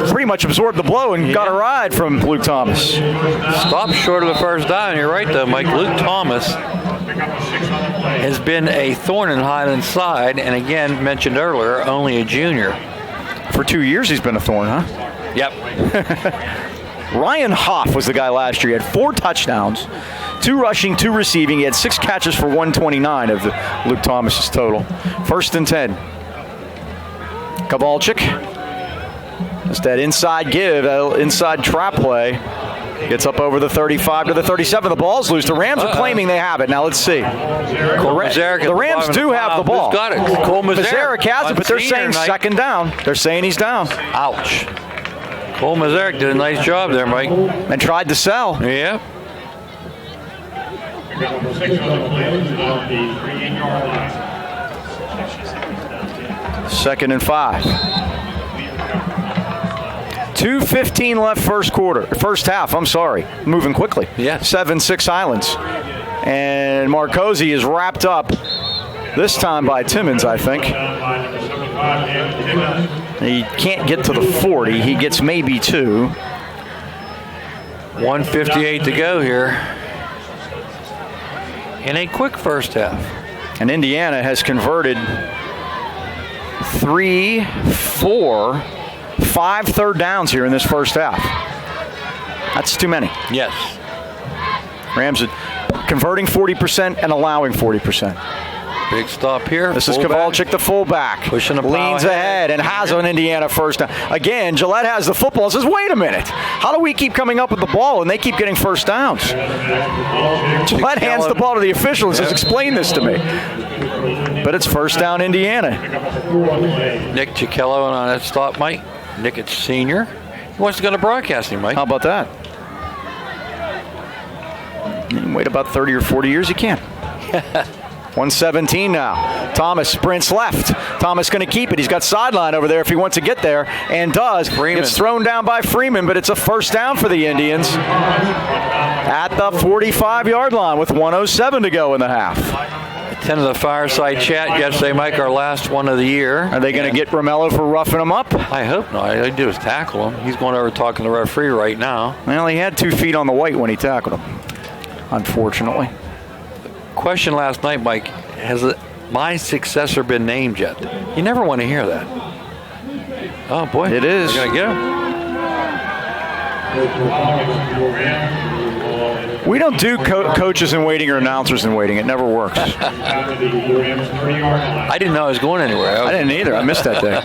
pretty much absorbed the blow and got a ride from Luke Thomas. Stopped short of the first down. You're right, though, Mike. Luke Thomas has been a thorn in Highlands' side, and again, mentioned earlier, only a junior. For 2 years, he's been a thorn, huh? Yep. Ryan Hoff was the guy last year. He had 4 touchdowns. 2 rushing, 2 receiving. He had 6 catches for 129 of Luke Thomas's total. First and 10. Pavlik. Just that inside give, that inside trap play. Gets up over the 35 to the 37. The ball's loose. The Rams are claiming they have it. Now let's see. The Rams do have the ball. Who's got it? Cole Mazurek has it, but they're saying second down. They're saying he's down. Ouch. Cole Mazurek did a nice job there, Mike. And tried to sell. Yeah. 6 on the play on the 3-yard line. Second and 5. 2:15 left first half, I'm sorry. Moving quickly. Yeah. 7-6 Highlands. And Marcosi is wrapped up, this time by Timmons, I think. He can't get to the 40. He gets maybe 2. 1:58 to go here. In a quick first half. And Indiana has converted 3, 4, 5 third downs here in this first half. That's too many. Yes. Rams are converting 40% and allowing 40%. Big stop here. This is Pavlik, the fullback. Pushing the leans ahead and has an Indiana first down. Again, Gillette has the football and says, wait a minute. How do we keep coming up with the ball and they keep getting first downs? Gillette hands the ball to the official and says, explain this to me. But it's first down, Indiana. Nick Cicchello on that stop, Mike. Nick, it's senior. He wants to go to broadcasting, Mike. How about that? You can wait about 30 or 40 years, you can. 1:17 now. Thomas sprints left. Thomas going to keep it. He's got sideline over there if he wants to get there, and does. Freeman. It's thrown down by Freeman, but it's a first down for the Indians at the 45-yard line with 1:07 to go in the half. 10 of the fireside chat yesterday, Mike, our last one of the year. Are they going to get Romello for roughing him up? I hope not. All they do is tackle him. He's going over talking to the referee right now. Well, he had 2 feet on the white when he tackled him, unfortunately. Question last night, Mike, has my successor been named yet? You never want to hear that. Oh, boy. It is. We're going to get him. We don't do coaches in waiting or announcers in waiting. It never works. I didn't know I was going anywhere. I didn't either. I missed that day.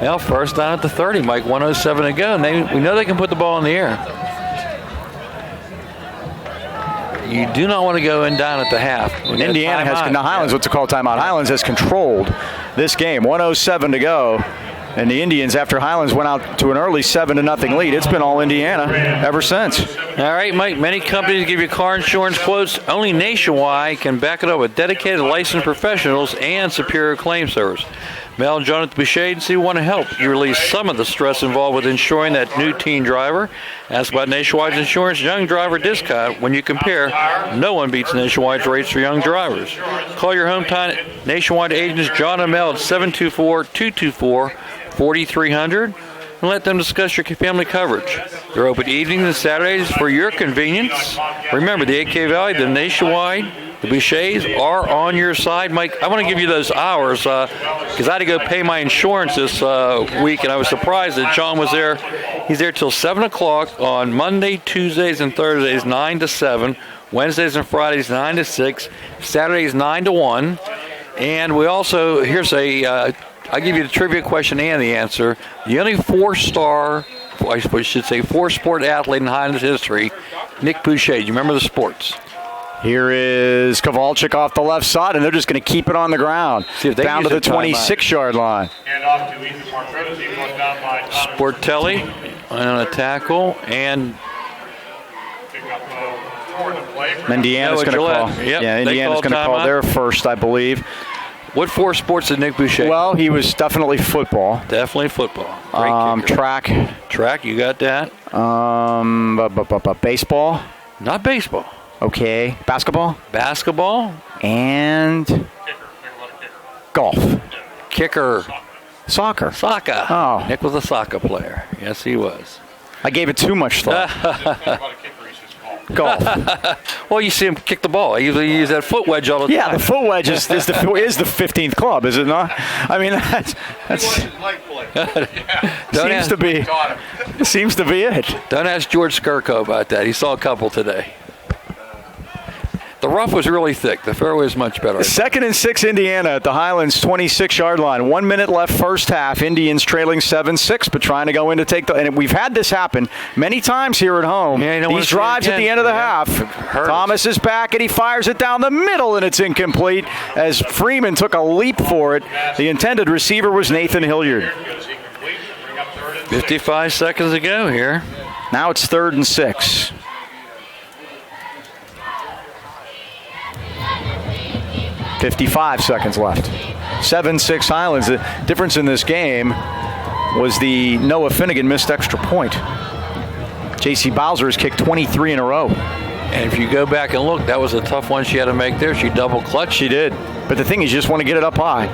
Well, first down at the 30, Mike, 1:07 to go. And we know they can put the ball in the air. You do not want to go in down at the half. Indiana has, now Highlands, what's it called, timeout. Highlands has controlled this game. 1:07 to go. And the Indians, after Highlands went out to an early 7-0 lead, it's been all Indiana ever since. All right, Mike, many companies give you car insurance quotes. Only Nationwide can back it up with dedicated licensed professionals and superior claim service. Mel and Jonathan Boucher and see want to help you release some of the stress involved with insuring that new teen driver. Ask about Nationwide's insurance young driver discount. When you compare, no one beats Nationwide's rates for young drivers. Call your hometown Nationwide agents John and Mel at 724-224-4300 and let them discuss your family coverage. They're open evenings and Saturdays for your convenience. Remember, the AK Valley, the Nationwide, the Bouchers are on your side. Mike, I want to give you those hours because I had to go pay my insurance this week, and I was surprised that John was there. He's there till 7 o'clock on Monday, Tuesdays, and Thursdays, 9 to 7, Wednesdays and Fridays 9 to 6. Saturdays 9 to 1. And we also, I'll give you the trivia question and the answer. The only four-sport athlete in Highlands history, Nick Boucher. Do you remember the sports? Here is Kowalczyk off the left side, and they're just going to keep it on the ground. Down to the 26-yard line. And off to Ethan Marcrossi, brought down by Sportelli on a tackle, and pick up for the play. Indiana's going to call. Yep, Yeah, Indiana's going to call their first, I believe. what four sports did Nick Boucher? Well, he was definitely football. Definitely football. Great kicker. Track. You got that? Baseball. Not baseball. Okay. Basketball. Basketball. And golf. Kicker. Soccer. Soccer. Oh. Nick was a soccer player. Yes, he was. I gave it too much thought. Golf. Well, you see him kick the ball. He usually uses that foot wedge all the time. Yeah, the foot wedge is the 15th club, is it not? I mean, seems to be it. Don't ask George Skirko about that. He saw a couple today. The rough was really thick. The fairway was much better. 2nd and 6, Indiana at the Highlands 26-yard line. 1 minute left first half. Indians trailing 7-6, but trying to go in to take the. And we've had this happen many times here at home. Yeah, these drives at the end of the half. Thomas is back and he fires it down the middle, and it's incomplete as Freeman took a leap for it. The intended receiver was Nathan Hilliard. 55 seconds to go here. Now it's 3rd and 6. .55 seconds left. 7-6 Highlands. The difference in this game was the Noah Finnegan missed extra point. J.C. Bowser has kicked 23 in a row. And if you go back and look, that was a tough one she had to make there. She double clutched. She did. But the thing is, you just want to get it up high.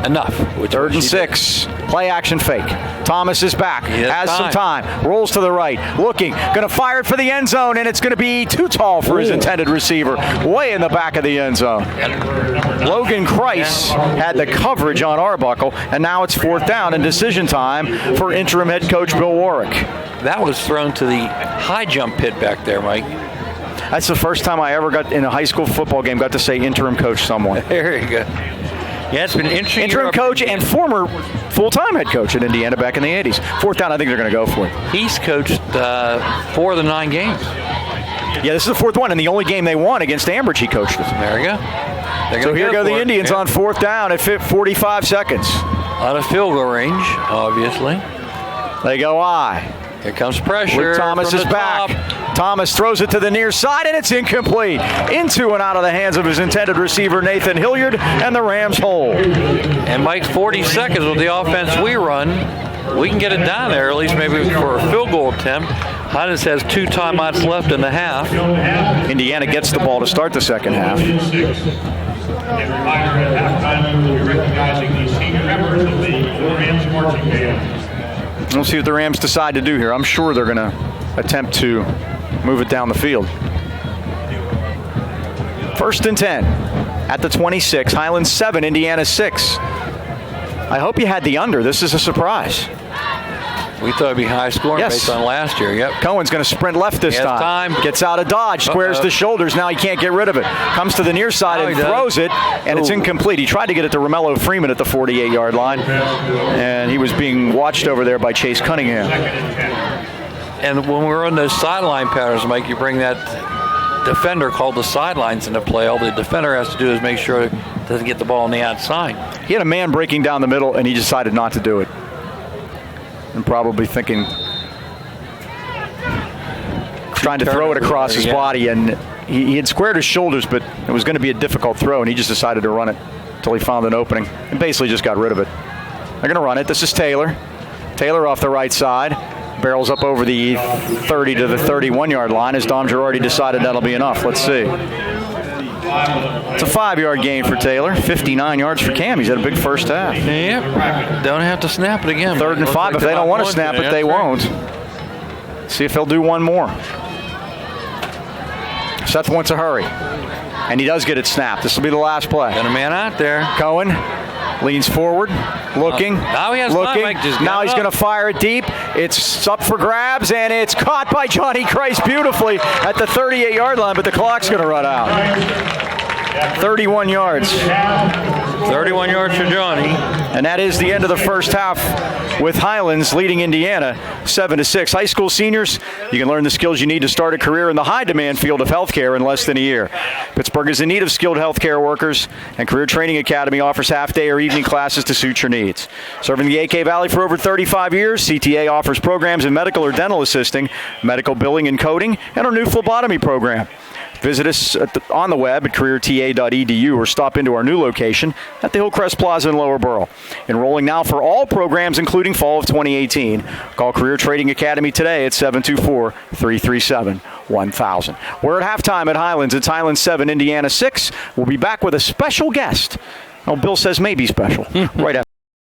Enough. 3rd and 6. Play action fake. Thomas is back. Has some time. Rolls to the right. Looking. Going to fire it for the end zone, and it's going to be too tall for his intended receiver. Way in the back of the end zone. Logan Kreis had the coverage on Arbuckle, and now it's 4th down and decision time for interim head coach Bill Warwick. That was thrown to the high jump pit back there, Mike. That's the first time I ever got in a high school football game got to say interim coach someone. There you go. Yeah, it's been interesting. Interim coach and former full-time head coach in Indiana back in the 80s. 4th down, I think they're going to go for it. He's coached 4 of the 9 games. Yeah, this is the 4th one, and the only game they won against Ambridge, he coached it. There you go. So here go the Indians on 4th down at 45 seconds. Out of field goal range, obviously. They go high. Here comes pressure. Luke Thomas is back. Thomas throws it to the near side, and it's incomplete. Into and out of the hands of his intended receiver, Nathan Hilliard, and the Rams hold. And Mike, 40 seconds with the offense we run. We can get it down there, at least maybe for a field goal attempt. Highlands has 2 timeouts left in the half. Indiana gets the ball to start the second half. And reminder at halftime, we'll be recognizing the senior members of the Rams marching band. We'll see what the Rams decide to do here. I'm sure they're going to attempt to move it down the field. 1st and 10 at the 26. Highlands 7, Indiana 6. I hope you had the under. This is a surprise. We thought it'd be high scoring based on last year. Yep. Cohen's going to sprint left this time. Gets out of dodge, squares the shoulders. Now he can't get rid of it. Comes to the near side and throws it, and it's incomplete. He tried to get it to Romello Freeman at the 48-yard line, and he was being watched over there by Chase Cunningham. And when we're on those sideline patterns, Mike, you bring that defender called the sidelines into play. All the defender has to do is make sure it doesn't get the ball on the outside. He had a man breaking down the middle, and he decided not to do it. And probably thinking, trying to throw it across his body, and he had squared his shoulders, but it was going to be a difficult throw, and he just decided to run it until he found an opening and basically just got rid of it. They're going to run it. This is Taylor. Taylor off the right side. Barrels up over the 30 to the 31-yard line as Dom Girardi decided that'll be enough. Let's see. It's a 5-yard gain for Taylor. 59 yards for Cam. He's had a big first half. Yep. Don't have to snap it again. 3rd and 5. If they don't want to snap it, they won't. See if he'll do one more. Seth wants a hurry. And he does get it snapped. This will be the last play. Got a man out there. Cohen Leans forward, looking. Now he has time, looking. Mike, just Now get he's it going up. to fire it deep. It's up for grabs, and it's caught by Johnny Christ beautifully at the 38-yard line, but the clock's going to run out. 31 yards. 31 yards for Johnny. And that is the end of the first half with Highlands leading Indiana 7-6. High school seniors, you can learn the skills you need to start a career in the high-demand field of healthcare in less than a year. Pittsburgh is in need of skilled healthcare workers, and Career Training Academy offers half-day or evening classes to suit your needs. Serving the AK Valley for over 35 years, CTA offers programs in medical or dental assisting, medical billing and coding, and our new phlebotomy program. Visit us on the web at careerta.edu or stop into our new location at the Hillcrest Plaza in Lower Borough. Enrolling now for all programs, including fall of 2018. Call Career Trading Academy today at 724-337-1000. We're at halftime at Highlands. It's Highlands 7, Indiana 6. We'll be back with a special guest. Oh, Bill says maybe special. Right after.